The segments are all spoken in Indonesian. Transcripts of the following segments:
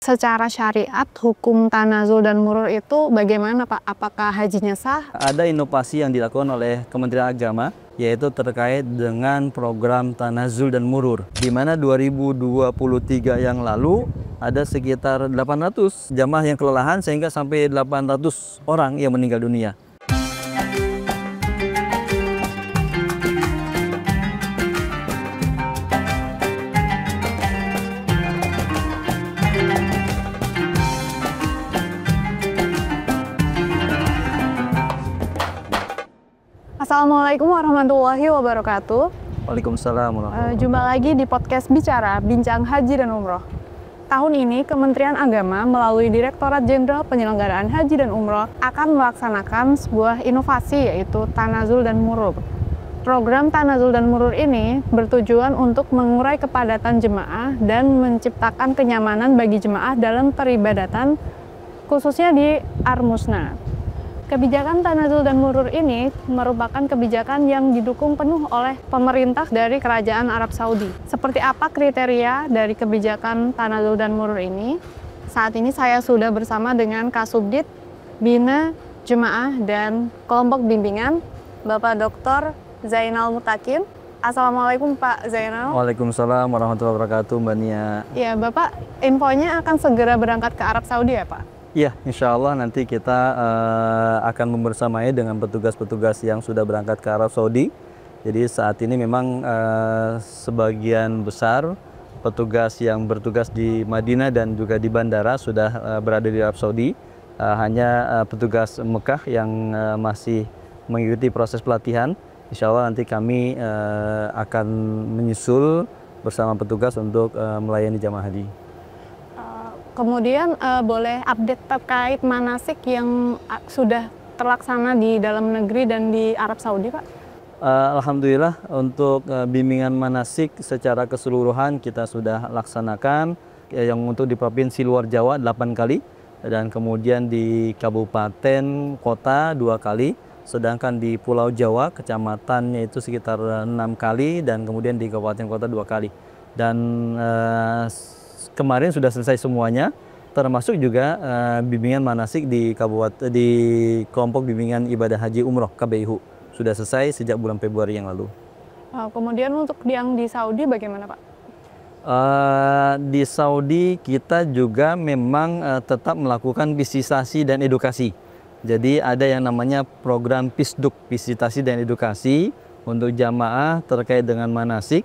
Secara syariat, hukum tanazul dan murur itu bagaimana Pak? Apakah hajinya sah? Ada inovasi yang dilakukan oleh Kementerian Agama, yaitu terkait dengan program tanazul dan murur. Di mana 2023 yang lalu ada sekitar 800 jamaah yang kelelahan sehingga sampai 800 orang yang meninggal dunia. Assalamualaikum warahmatullahi wabarakatuh. Waalaikumsalam warahmatullahi wabarakatuh. Jumpa lagi di podcast Bicara, Bincang Haji dan Umroh. Tahun ini Kementerian Agama melalui Direktorat Jenderal Penyelenggaraan Haji dan Umroh akan melaksanakan sebuah inovasi yaitu tanazul dan murur. Program tanazul dan murur ini bertujuan untuk mengurai kepadatan jemaah dan menciptakan kenyamanan bagi jemaah dalam peribadatan, khususnya di Ar-Musna. Kebijakan tanazul dan murur ini merupakan kebijakan yang didukung penuh oleh pemerintah dari Kerajaan Arab Saudi. Seperti apa kriteria dari kebijakan tanazul dan murur ini? Saat ini saya sudah bersama dengan Kasubdit Bina Jemaah dan Kelompok Bimbingan, Bapak Dr. Zainal Mutakin. Assalamualaikum Pak Zainal. Waalaikumsalam warahmatullahi wabarakatuh, Mbak Nia. Ya, Bapak infonya akan segera berangkat ke Arab Saudi ya Pak? Iya, insya Allah nanti kita akan membersamai dengan petugas-petugas yang sudah berangkat ke Arab Saudi. Jadi saat ini memang sebagian besar petugas yang bertugas di Madinah dan juga di bandara sudah berada di Arab Saudi. Hanya petugas Mekah yang masih mengikuti proses pelatihan. Insya Allah nanti kami akan menyusul bersama petugas untuk melayani jamaah haji. Kemudian boleh update terkait manasik yang sudah terlaksana di dalam negeri dan di Arab Saudi, Pak? Alhamdulillah untuk bimbingan manasik secara keseluruhan kita sudah laksanakan. Yang untuk di Provinsi Luar Jawa 8 kali dan kemudian di Kabupaten Kota 2 kali. Sedangkan di Pulau Jawa kecamatannya itu sekitar 6 kali dan kemudian di Kabupaten Kota 2 kali. Dan kemarin sudah selesai semuanya, termasuk juga bimbingan manasik di kelompok bimbingan ibadah haji umroh KBIHU sudah selesai sejak bulan Februari yang lalu. Kemudian untuk yang di Saudi bagaimana Pak? Di Saudi kita juga memang tetap melakukan visitasi dan edukasi. Jadi ada yang namanya program PISDUK, visitasi dan edukasi untuk jamaah terkait dengan manasik.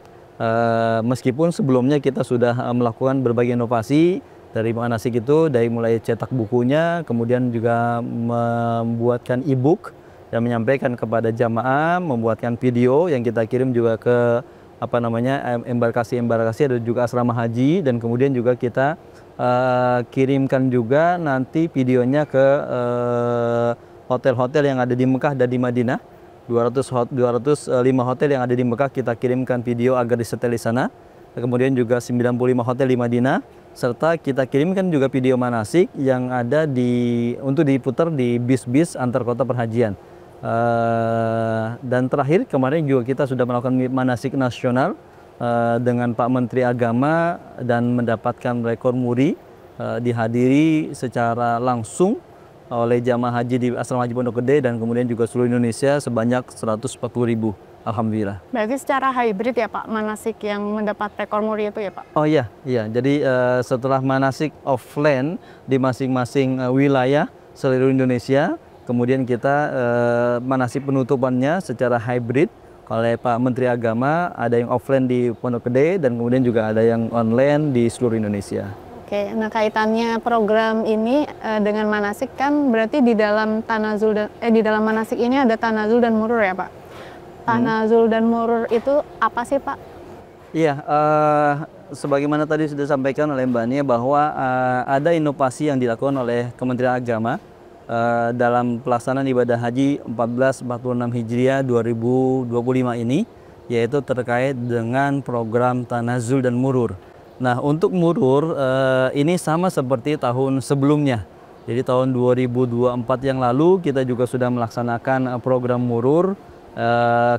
Meskipun sebelumnya kita sudah melakukan berbagai inovasi dari manasik itu, dari mulai cetak bukunya, kemudian juga membuatkan e-book dan menyampaikan kepada jamaah, membuatkan video yang kita kirim juga ke embarkasi dan juga asrama haji, dan kemudian juga kita kirimkan juga nanti videonya ke hotel-hotel yang ada di Mekah dan di Madinah. 205 hotel yang ada di Mekah kita kirimkan video agar disetel di sana. Kemudian juga 95 hotel di Madinah, serta kita kirimkan juga video manasik yang ada untuk diputar di bis-bis antar kota perhajian. Dan terakhir kemarin juga kita sudah melakukan manasik nasional dengan Pak Menteri Agama dan mendapatkan rekor muri, dihadiri secara langsung oleh jamaah haji di Asrama Haji Pondok Gede dan kemudian juga seluruh Indonesia sebanyak 140.000. Alhamdulillah. Berarti secara hybrid ya Pak, manasik yang mendapat rekor muri itu ya Pak? Oh iya. Jadi setelah manasik offline di masing-masing wilayah seluruh Indonesia, kemudian kita manasik penutupannya secara hybrid oleh Pak Menteri Agama, ada yang offline di Pondok Gede dan kemudian juga ada yang online di seluruh Indonesia. Oke, nah kaitannya program ini dengan manasik kan berarti di dalam di dalam manasik ini ada tanazul dan murur ya Pak? Tanazul dan murur itu apa sih Pak? Iya, sebagaimana tadi sudah disampaikan oleh Mbak Nia bahwa ada inovasi yang dilakukan oleh Kementerian Agama dalam pelaksanaan ibadah haji 1446 Hijriah 2025 ini, yaitu terkait dengan program tanazul dan murur. Nah, untuk murur ini sama seperti tahun sebelumnya. Jadi tahun 2024 yang lalu kita juga sudah melaksanakan program murur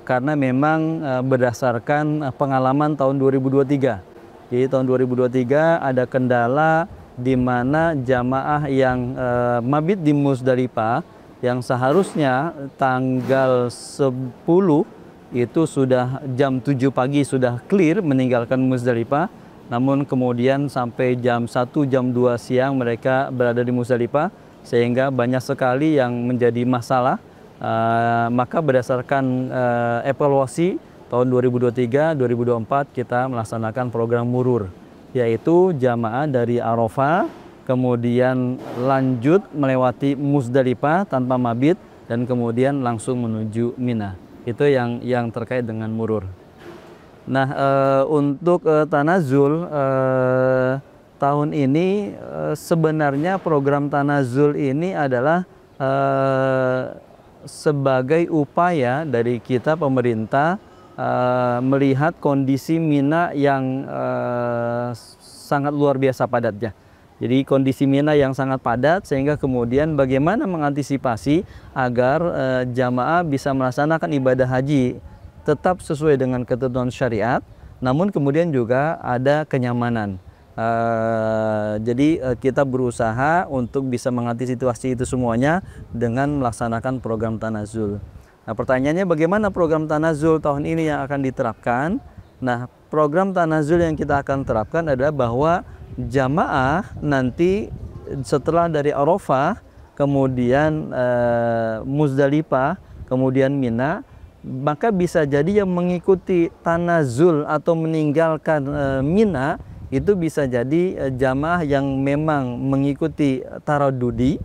karena memang berdasarkan pengalaman tahun 2023. Jadi tahun 2023 ada kendala di mana jamaah yang mabit di Muzdalifah yang seharusnya tanggal 10 itu sudah jam 7 pagi sudah clear meninggalkan Muzdalifah, namun kemudian sampai jam 1, jam 2 siang mereka berada di Muzdalifah, sehingga banyak sekali yang menjadi masalah. Maka berdasarkan evaluasi tahun 2023, 2024 kita melaksanakan program murur, yaitu jamaah dari Arafah, kemudian lanjut melewati Muzdalifah tanpa mabit, dan kemudian langsung menuju Mina. Itu yang terkait dengan murur. Nah, untuk tanazul tahun ini sebenarnya program tanazul ini adalah sebagai upaya dari kita pemerintah melihat kondisi Mina yang sangat luar biasa padatnya. Jadi kondisi Mina yang sangat padat, sehingga kemudian bagaimana mengantisipasi agar jamaah bisa melaksanakan ibadah haji tetap sesuai dengan ketentuan syariat, namun kemudian juga ada kenyamanan. Jadi kita berusaha untuk bisa mengantisipasi itu semuanya dengan melaksanakan program tanazul. Nah, pertanyaannya bagaimana program tanazul tahun ini yang akan diterapkan? Nah, program tanazul yang kita akan terapkan adalah bahwa jamaah nanti setelah dari Arafah, kemudian Muzdalifah, kemudian Mina, maka bisa jadi yang mengikuti tanazul atau meninggalkan Mina itu bisa jadi jamaah yang memang mengikuti taradudi,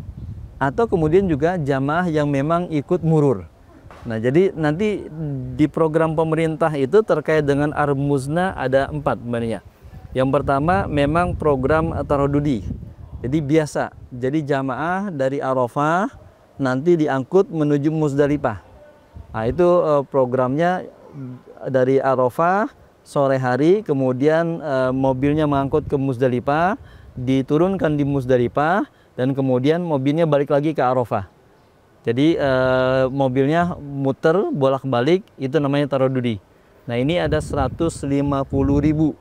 atau kemudian juga jamaah yang memang ikut murur. Nah, jadi nanti di program pemerintah itu terkait dengan Ar-Muzna ada 4 sebenarnya. Yang pertama memang program taradudi. Jadi biasa. Jadi jamaah dari Arafah nanti diangkut menuju Muzdalifah. Nah, itu programnya dari Arafah sore hari, kemudian mobilnya mengangkut ke Muzdalifah, diturunkan di Muzdalifah, dan kemudian mobilnya balik lagi ke Arafah. Jadi mobilnya muter bolak-balik, itu namanya taradudi. Nah, ini ada 150.000.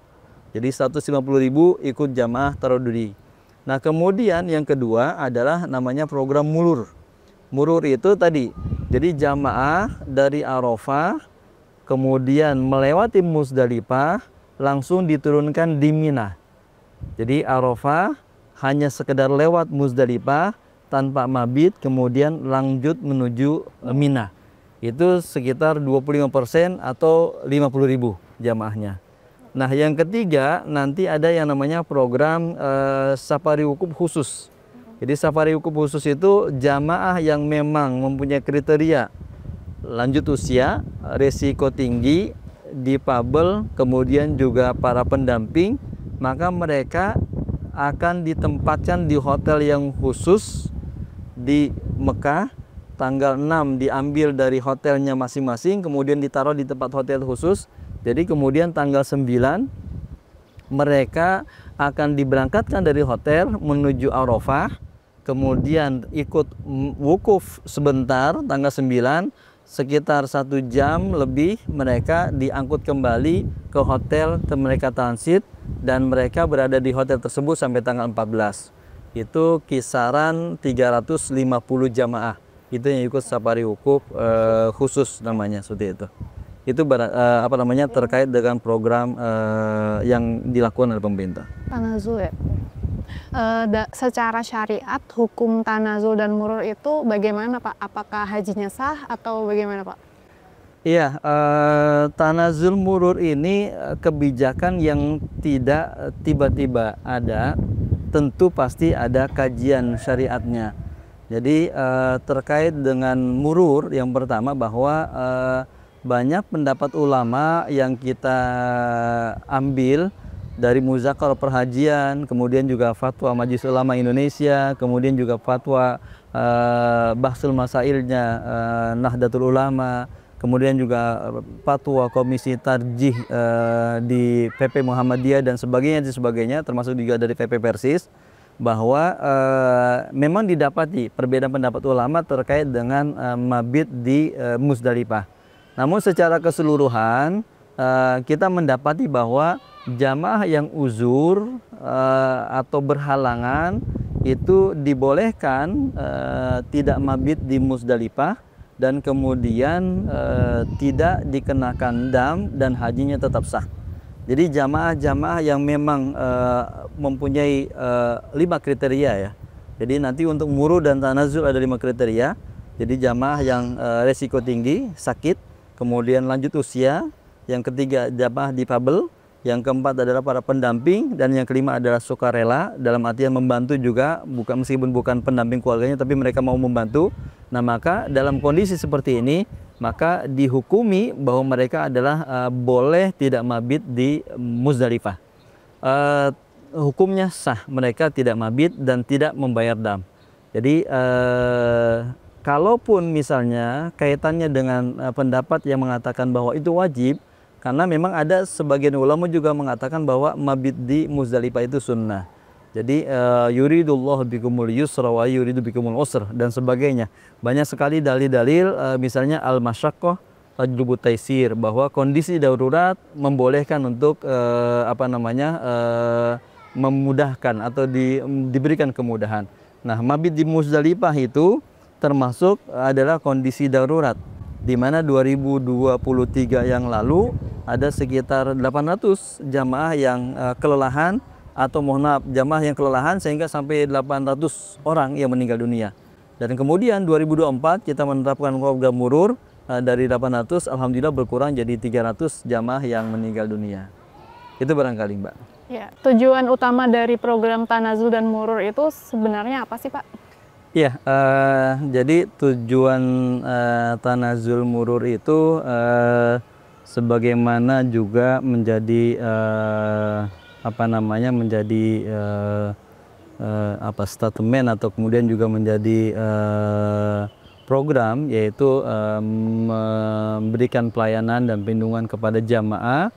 Jadi 150.000 ikut jamaah taradudi. Nah, kemudian yang kedua adalah namanya program murur. Murur itu tadi, jadi jamaah dari Arafah kemudian melewati Muzdalifah langsung diturunkan di Mina. Jadi Arafah hanya sekedar lewat Muzdalifah tanpa mabit, kemudian lanjut menuju Mina. Itu sekitar 25% atau 50.000 jamaahnya. Nah, yang ketiga nanti ada yang namanya program safari wukuf khusus. Jadi safari wukuf khusus itu jamaah yang memang mempunyai kriteria lanjut usia, risiko tinggi, difabel, kemudian juga para pendamping, maka mereka akan ditempatkan di hotel yang khusus di Mekah. Tanggal 6 diambil dari hotelnya masing-masing, kemudian ditaruh di tempat hotel khusus. Jadi kemudian tanggal 9 mereka akan diberangkatkan dari hotel menuju Arafah, kemudian ikut wukuf sebentar tanggal 9, sekitar 1 jam lebih mereka diangkut kembali ke hotel mereka transit, dan mereka berada di hotel tersebut sampai tanggal 14. Itu kisaran 350 jamaah. Itu yang ikut safari wukuf khusus namanya, seperti itu. Itu terkait dengan program yang dilakukan oleh pemerintah. Tanazul ya. Secara syariat hukum tanazul dan murur itu bagaimana, Pak? Apakah hajinya sah atau bagaimana, Pak? Iya, tanazul murur ini kebijakan yang tidak tiba-tiba ada, tentu pasti ada kajian syariatnya. Jadi terkait dengan murur, yang pertama bahwa banyak pendapat ulama yang kita ambil dari Muzakarah Perhajian, kemudian juga fatwa Majelis Ulama Indonesia, kemudian juga fatwa Bahsul Masailnya Nahdlatul Ulama, kemudian juga fatwa Komisi Tarjih di PP Muhammadiyah dan sebagainya, termasuk juga dari PP Persis, bahwa memang didapati perbedaan pendapat ulama terkait dengan mabit di Muzdalifah. Namun secara keseluruhan kita mendapati bahwa jamaah yang uzur atau berhalangan itu dibolehkan tidak mabit di Muzdalifah dan kemudian tidak dikenakan dam dan hajinya tetap sah. Jadi jamaah-jamaah yang memang mempunyai 5 kriteria ya. Jadi nanti untuk muru dan tanazul ada 5 kriteria. Jadi jamaah yang resiko tinggi, sakit, kemudian lanjut usia, yang ketiga jamaah difabel, yang keempat adalah para pendamping, dan yang kelima adalah sukarela, dalam artian membantu juga, meskipun bukan pendamping keluarganya tapi mereka mau membantu. Nah, maka dalam kondisi seperti ini maka dihukumi bahwa mereka adalah boleh tidak mabit di Muzdalifah. Hukumnya sah, mereka tidak mabit dan tidak membayar dam. Jadi kalaupun misalnya kaitannya dengan pendapat yang mengatakan bahwa itu wajib, karena memang ada sebagian ulama juga mengatakan bahwa mabit di Muzdalifah itu sunnah. Jadi yuridullahu bikumul yusra wa yuridu bikumul usra dan sebagainya. Banyak sekali dalil-dalil, misalnya al-masyaqqah tajlubu taisir, bahwa kondisi darurat membolehkan untuk memudahkan atau diberikan kemudahan. Nah, mabit di Muzdalifah itu termasuk adalah kondisi darurat, di mana 2023 yang lalu ada sekitar 800 jamaah yang kelelahan, atau mohon maaf, jamaah yang kelelahan sehingga sampai 800 orang yang meninggal dunia. Dan kemudian 2024 kita menerapkan program murur, dari 800 alhamdulillah berkurang jadi 300 jamaah yang meninggal dunia. Itu barangkali, Mbak. Ya, tujuan utama dari program tanazul dan murur itu sebenarnya apa sih, Pak? Iya, jadi tujuan tanazul murur itu sebagaimana juga menjadi statement atau kemudian juga menjadi program, yaitu memberikan pelayanan dan perlindungan kepada jamaah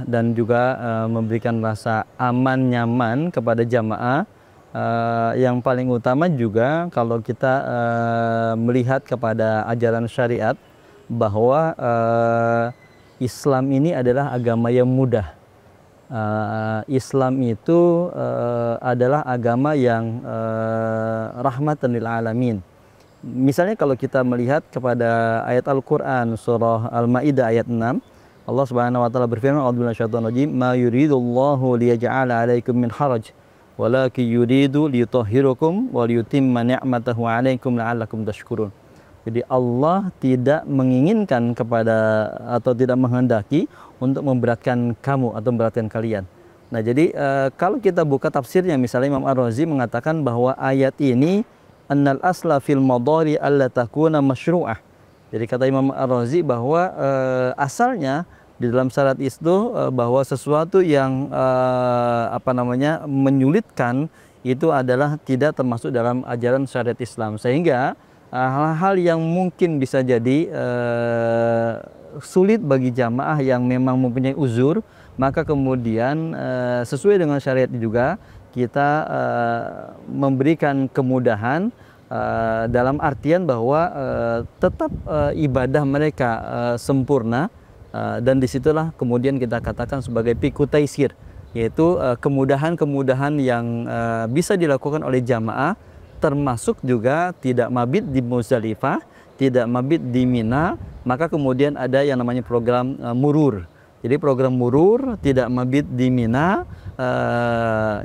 dan juga memberikan rasa aman nyaman kepada jamaah. Yang paling utama juga kalau kita melihat kepada ajaran syariat bahwa Islam ini adalah agama yang mudah. Islam itu adalah agama yang rahmatan lil alamin. Misalnya kalau kita melihat kepada ayat Al-Quran surah Al-Ma'idah ayat 6, Allah Subhanahu wa taala berfirman, "A'udzubillahi minasyaitonir rajim, ma yuridullahu liyaj'ala 'alaikum min haraj, walakin yuridu liyutahhirukum wa liyutimma ni'matahu 'alaikum la'allakum tashkurun." Jadi Allah tidak menginginkan kepada atau tidak menghendaki untuk memberatkan kamu atau memberatkan kalian. Nah, jadi kalau kita buka tafsirnya, misalnya Imam Ar-Razi mengatakan bahwa ayat ini annal asla fil madari alla takuna masyru'ah. Jadi kata Imam Ar-Razi bahwa asalnya di dalam syarat itu bahwa sesuatu yang menyulitkan itu adalah tidak termasuk dalam ajaran syariat Islam, sehingga hal-hal yang mungkin bisa jadi sulit bagi jamaah yang memang mempunyai uzur, maka kemudian sesuai dengan syariat juga kita memberikan kemudahan dalam artian bahwa tetap ibadah mereka sempurna, dan disitulah kemudian kita katakan sebagai piku taisir, yaitu kemudahan-kemudahan yang bisa dilakukan oleh jamaah, termasuk juga tidak mabit di Muzdalifah, tidak mabit di Mina. Maka kemudian ada yang namanya program murur. Jadi program murur tidak mabit di Mina,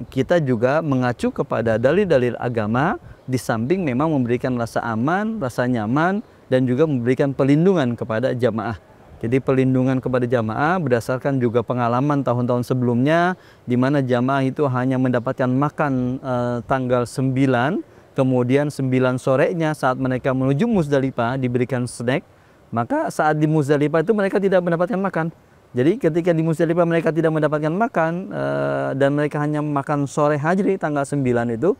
kita juga mengacu kepada dalil-dalil agama, di samping memang memberikan rasa aman, rasa nyaman, dan juga memberikan perlindungan kepada jamaah. Jadi perlindungan kepada jamaah berdasarkan juga pengalaman tahun-tahun sebelumnya, di mana jamaah itu hanya mendapatkan makan tanggal 9, kemudian 9 sorenya saat mereka menuju Muzdalifah diberikan snack, maka saat di Muzdalifah itu mereka tidak mendapatkan makan. Jadi ketika di Muzdalifah mereka tidak mendapatkan makan dan mereka hanya makan sore hari tanggal 9 itu,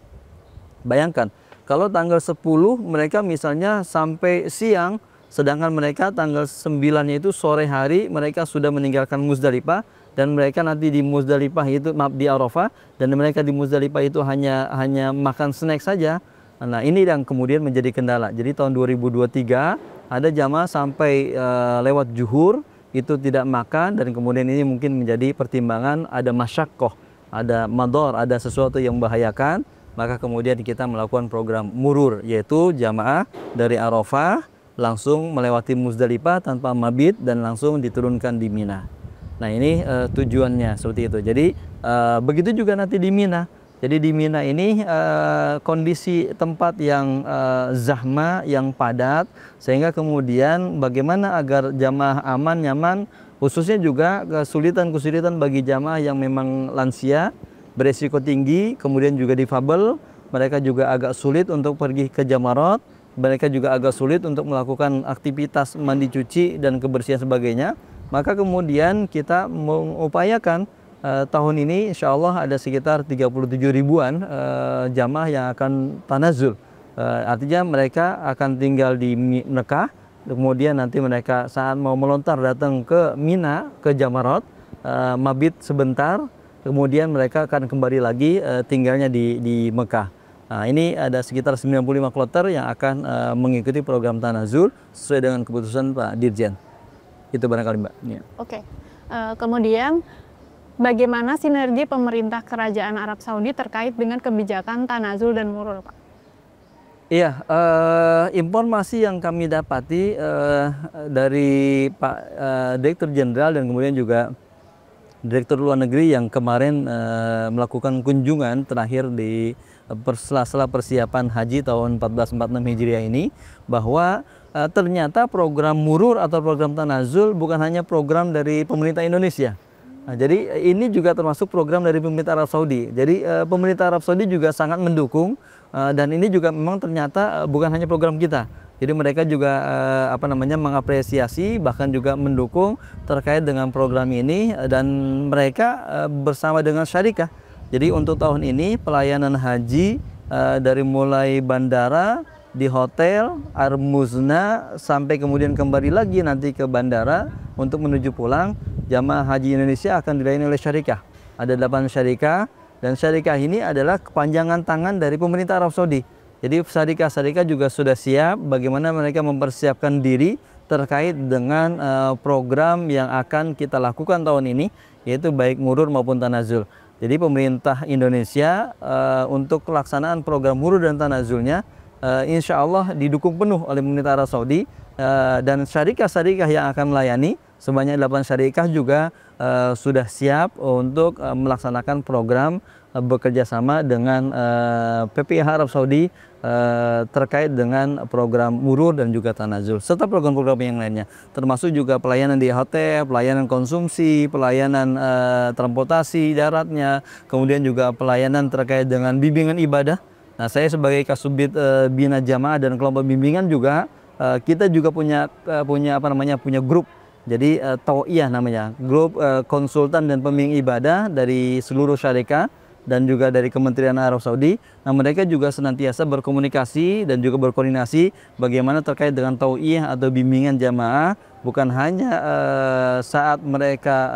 bayangkan kalau tanggal 10 mereka misalnya sampai siang, sedangkan mereka tanggal 9-nya itu sore hari mereka sudah meninggalkan Muzdalifah, dan mereka nanti di Muzdalifah itu, maaf, di Arafah, dan mereka di Muzdalifah itu hanya makan snack saja. Nah, ini yang kemudian menjadi kendala. Jadi tahun 2023 ada jamaah sampai lewat zuhur itu tidak makan, dan kemudian ini mungkin menjadi pertimbangan ada masyaqqah, ada mador, ada sesuatu yang membahayakan, maka kemudian kita melakukan program murur, yaitu jamaah dari Arafah langsung melewati Muzdalifah tanpa mabit dan langsung diturunkan di Mina. Nah ini tujuannya seperti itu. Jadi begitu juga nanti di Mina. Jadi di Mina ini kondisi tempat yang zahma, yang padat, sehingga kemudian bagaimana agar jamaah aman, nyaman, khususnya juga kesulitan-kesulitan bagi jamaah yang memang lansia, beresiko tinggi, kemudian juga difabel, mereka juga agak sulit untuk pergi ke Jamarat, mereka juga agak sulit untuk melakukan aktivitas mandi cuci dan kebersihan sebagainya. Maka kemudian kita mengupayakan tahun ini insya Allah ada sekitar 37 ribuan jamaah yang akan tanazul. Artinya mereka akan tinggal di Mekah, kemudian nanti mereka saat mau melontar datang ke Mina, ke Jamarat, mabit sebentar, kemudian mereka akan kembali lagi tinggalnya di Mekah. Nah, ini ada sekitar 95 kloter yang akan mengikuti program tanazul sesuai dengan keputusan Pak Dirjen. Itu barangkali Mbak. Ya. Oke. Kemudian bagaimana sinergi pemerintah Kerajaan Arab Saudi terkait dengan kebijakan tanazul dan murur, Pak? Iya, informasi yang kami dapati dari Pak Direktur Jenderal dan kemudian juga Direktur Luar Negeri yang kemarin melakukan kunjungan terakhir di sela-sela persiapan haji tahun 1446 Hijriah ini, bahwa ternyata program murur atau program tanazul bukan hanya program dari pemerintah Indonesia. Nah, jadi ini juga termasuk program dari pemerintah Arab Saudi. Jadi pemerintah Arab Saudi juga sangat mendukung, dan ini juga memang ternyata bukan hanya program kita. Jadi mereka juga mengapresiasi, bahkan juga mendukung terkait dengan program ini, dan mereka bersama dengan syarikah. Jadi untuk tahun ini pelayanan haji dari mulai bandara, di hotel, Armuzna, sampai kemudian kembali lagi nanti ke bandara untuk menuju pulang, jamaah haji Indonesia akan dilayani oleh syarikah. Ada 8 syarikah, dan syarikah ini adalah kepanjangan tangan dari pemerintah Arab Saudi. Jadi syarikah-syarikah juga sudah siap bagaimana mereka mempersiapkan diri terkait dengan program yang akan kita lakukan tahun ini, yaitu baik murur maupun tanazul. Jadi pemerintah Indonesia untuk pelaksanaan program murur dan tanazulnya insya Allah didukung penuh oleh pemerintah Arab Saudi, dan syarikah-syarikah yang akan melayani sebanyak 8 syarikah juga sudah siap untuk melaksanakan program bekerja sama dengan PPIH Arab Saudi terkait dengan program murur dan juga tanazul, serta program-program yang lainnya, termasuk juga pelayanan di hotel, pelayanan konsumsi, pelayanan transportasi daratnya, kemudian juga pelayanan terkait dengan bimbingan ibadah. Nah, saya sebagai Kasubdit Bina Jamaah dan kelompok bimbingan juga kita juga punya grup. Jadi Tauiyah namanya, grup konsultan dan pembimbing ibadah dari seluruh syarikah dan juga dari Kementerian Arab Saudi. Nah, mereka juga senantiasa berkomunikasi dan juga berkoordinasi bagaimana terkait dengan tauiyah atau bimbingan jamaah, bukan hanya saat mereka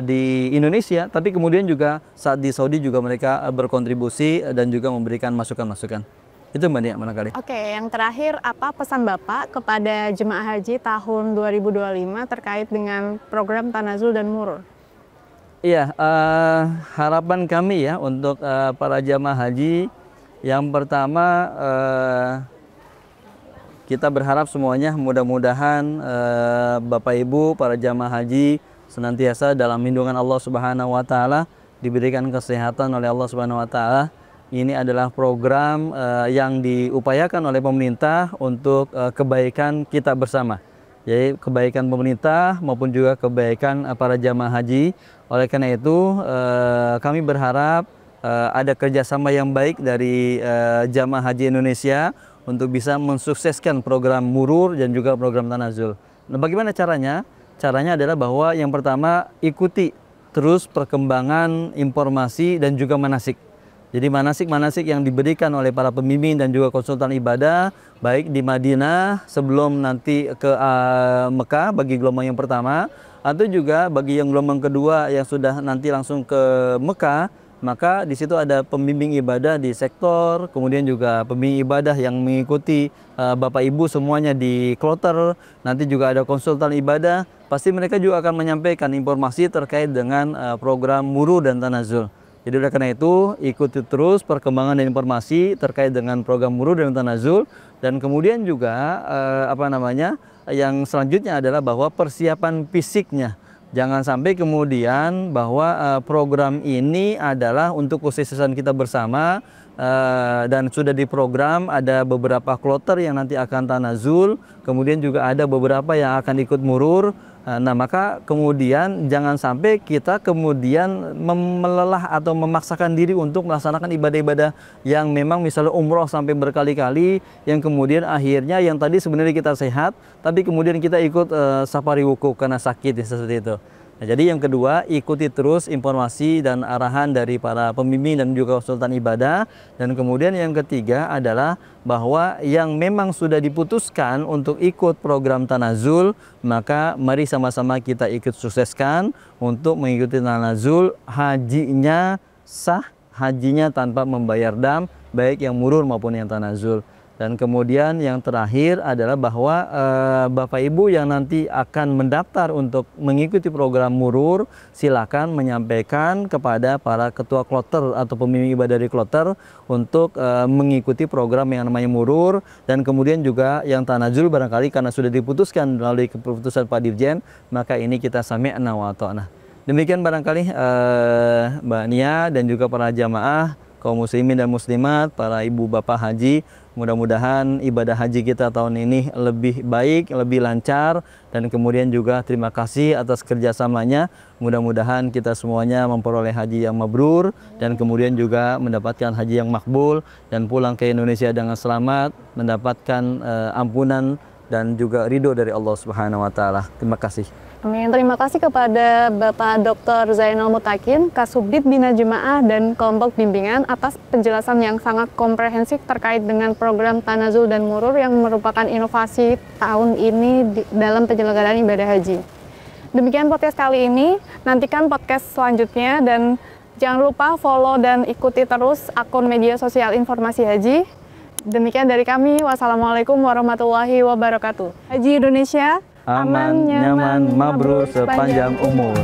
di Indonesia, tapi kemudian juga saat di Saudi juga mereka berkontribusi dan juga memberikan masukan-masukan. Itu Mbak Nia, barangkali. Oke, yang terakhir, apa pesan Bapak kepada jemaah haji tahun 2025 terkait dengan program tanazul dan murur? Iya, harapan kami ya untuk para jamaah haji, yang pertama kita berharap semuanya mudah-mudahan Bapak Ibu para jamaah haji senantiasa dalam lindungan Allah Subhanahu wa taala, diberikan kesehatan oleh Allah Subhanahu wa taala. Ini adalah program yang diupayakan oleh pemerintah untuk kebaikan kita bersama. Jadi kebaikan pemerintah maupun juga kebaikan para jamaah haji. Oleh karena itu kami berharap ada kerjasama yang baik dari jamaah haji Indonesia untuk bisa mensukseskan program murur dan juga program tanazul. Nah, bagaimana caranya? Caranya adalah bahwa yang pertama, ikuti terus perkembangan informasi dan juga manasik. Jadi manasik-manasik yang diberikan oleh para pembimbing dan juga konsultan ibadah, baik di Madinah sebelum nanti ke Mekah bagi gelombang yang pertama, atau juga bagi yang gelombang kedua yang sudah nanti langsung ke Mekah, maka di situ ada pembimbing ibadah di sektor, kemudian juga pembimbing ibadah yang mengikuti Bapak Ibu semuanya di kloter, nanti juga ada konsultan ibadah, pasti mereka juga akan menyampaikan informasi terkait dengan program murur dan tanazul. Jadi oleh karena itu ikuti terus perkembangan dan informasi terkait dengan program murur dan tanazul, dan kemudian juga yang selanjutnya adalah bahwa persiapan fisiknya. Jangan sampai kemudian bahwa program ini adalah untuk kesuksesan kita bersama, dan sudah diprogram ada beberapa kloter yang nanti akan tanazul, kemudian juga ada beberapa yang akan ikut murur. Nah, maka kemudian jangan sampai kita kemudian melelah atau memaksakan diri untuk melaksanakan ibadah-ibadah yang memang misalnya umroh sampai berkali-kali, yang kemudian akhirnya yang tadi sebenarnya kita sehat, tapi kemudian kita ikut safari wukuf karena sakit seperti itu. Nah, jadi yang kedua, ikuti terus informasi dan arahan dari para pembimbing dan juga konsultan ibadah. Dan kemudian yang ketiga adalah bahwa yang memang sudah diputuskan untuk ikut program tanazul, maka mari sama-sama kita ikut sukseskan untuk mengikuti tanazul. Hajinya sah, hajinya tanpa membayar dam, baik yang murur maupun yang tanazul. Dan kemudian yang terakhir adalah bahwa Bapak Ibu yang nanti akan mendaftar untuk mengikuti program murur, silakan menyampaikan kepada para ketua kloter atau pembimbing ibadah dari kloter untuk mengikuti program yang namanya murur. Dan kemudian juga yang tanazul barangkali karena sudah diputuskan melalui keputusan Pak Dirjen, maka ini kita sami'na wa ata'na. Demikian barangkali Mbak Nia dan juga para jamaah, kaum muslimin dan muslimat, para ibu bapak haji, mudah-mudahan ibadah haji kita tahun ini lebih baik, lebih lancar, dan kemudian juga terima kasih atas kerjasamanya. Mudah-mudahan kita semuanya memperoleh haji yang mabrur, dan kemudian juga mendapatkan haji yang makbul, dan pulang ke Indonesia dengan selamat, mendapatkan ampunan dan juga ridho dari Allah Subhanahu wa Ta'ala. Terima kasih. Amin. Terima kasih kepada Bapak Dr. Zainal Mutakin, Kasubdit Bina Jemaah dan Kelompok Bimbingan atas penjelasan yang sangat komprehensif terkait dengan program Tanazul dan Murur yang merupakan inovasi tahun ini dalam penyelenggaraan ibadah haji. Demikian podcast kali ini, nantikan podcast selanjutnya dan jangan lupa follow dan ikuti terus akun media sosial Informasi Haji. Demikian dari kami, wassalamualaikum warahmatullahi wabarakatuh. Haji Indonesia, aman, nyaman, mabrur sepanjang umur.